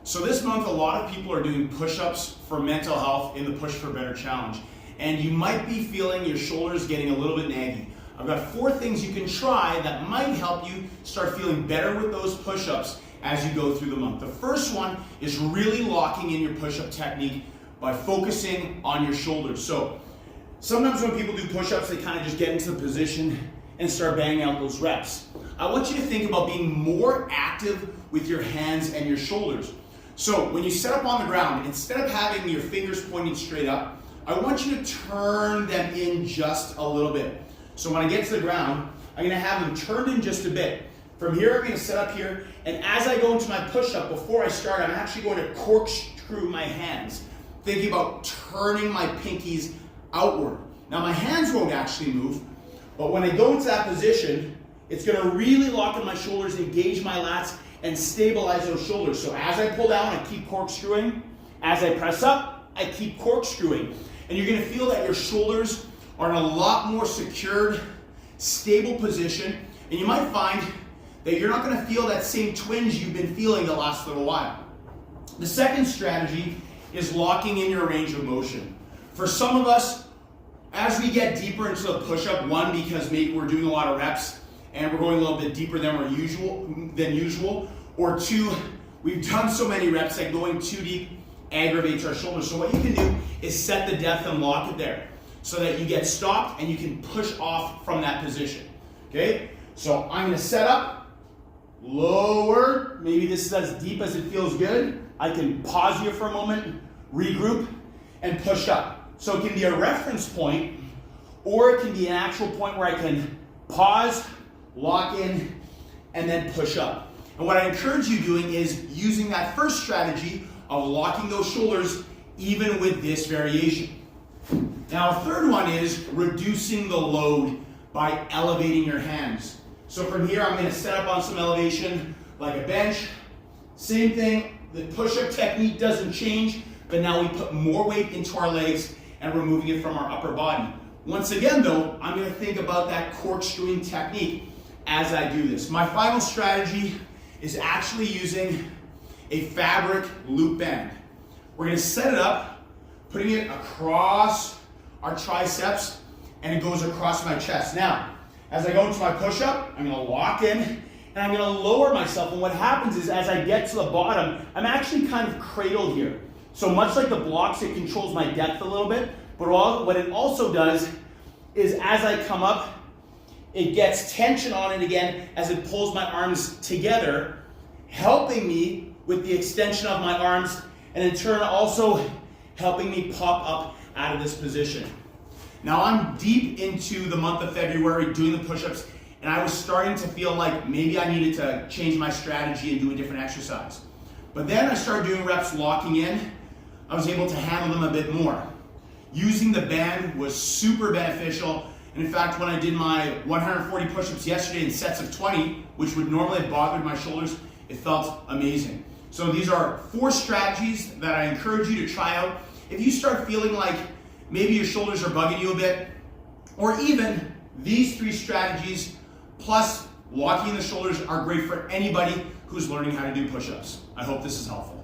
So this month, a lot of people are doing push-ups for mental health in the Push for Better Challenge. And you might be feeling your shoulders getting a little bit naggy. I've got 4 things you can try that might help you start feeling better with those push-ups as you go through the month. The first one is really locking in your push-up technique by focusing on your shoulders. So sometimes when people do push-ups, they kind of just get into the position and start banging out those reps. I want you to think about being more active with your hands and your shoulders. So when you set up on the ground, instead of having your fingers pointing straight up, I want you to turn them in just a little bit. So when I get to the ground, I'm gonna have them turned in just a bit. From here, I'm gonna set up here, and as I go into my push-up, before I start, I'm actually going to corkscrew my hands, thinking about turning my pinkies outward. Now my hands won't actually move, but when I go into that position, it's gonna really lock in my shoulders, engage my lats, and stabilize those shoulders. So as I pull down, I keep corkscrewing. As I press up, I keep corkscrewing. And you're gonna feel that your shoulders are in a lot more secured, stable position, and you might find that you're not gonna feel that same twinge you've been feeling the last little while. The second strategy is locking in your range of motion. For some of us, as we get deeper into the push-up, one, because maybe we're doing a lot of reps and we're going a little bit deeper than usual, or two, we've done so many reps that going too deep aggravates our shoulders. So what you can do is set the depth and lock it there so that you get stopped and you can push off from that position, okay? So I'm gonna set up, lower, maybe this is as deep as it feels good. I can pause here for a moment, regroup, and push up. So it can be a reference point, or it can be an actual point where I can pause, lock in, and then push up. And what I encourage you doing is using that first strategy of locking those shoulders even with this variation. Now a third one is reducing the load by elevating your hands. So from here I'm going to set up on some elevation like a bench. Same thing, the push-up technique doesn't change, but now we put more weight into our legs and we're moving it from our upper body. Once again though, I'm going to think about that corkscrewing technique as I do this. My final strategy is actually using a fabric loop band. We're going to set it up, putting it across our triceps, and it goes across my chest. Now, as I go into my push-up, I'm going to lock in, and I'm going to lower myself. And what happens is, as I get to the bottom, I'm actually kind of cradled here. So much like the blocks, it controls my depth a little bit. But what it also does is, as I come up, it gets tension on it again as it pulls my arms together, helping me with the extension of my arms, and in turn also helping me pop up out of this position. Now I'm deep into the month of February doing the push-ups, and I was starting to feel like maybe I needed to change my strategy and do a different exercise. But then I started doing reps locking in. I was able to handle them a bit more. Using the band was super beneficial. And in fact, when I did my 140 push-ups yesterday in sets of 20, which would normally have bothered my shoulders, it felt amazing. So these are 4 strategies that I encourage you to try out. If you start feeling like maybe your shoulders are bugging you a bit, or even these 3 strategies plus locking the shoulders are great for anybody who's learning how to do push-ups. I hope this is helpful.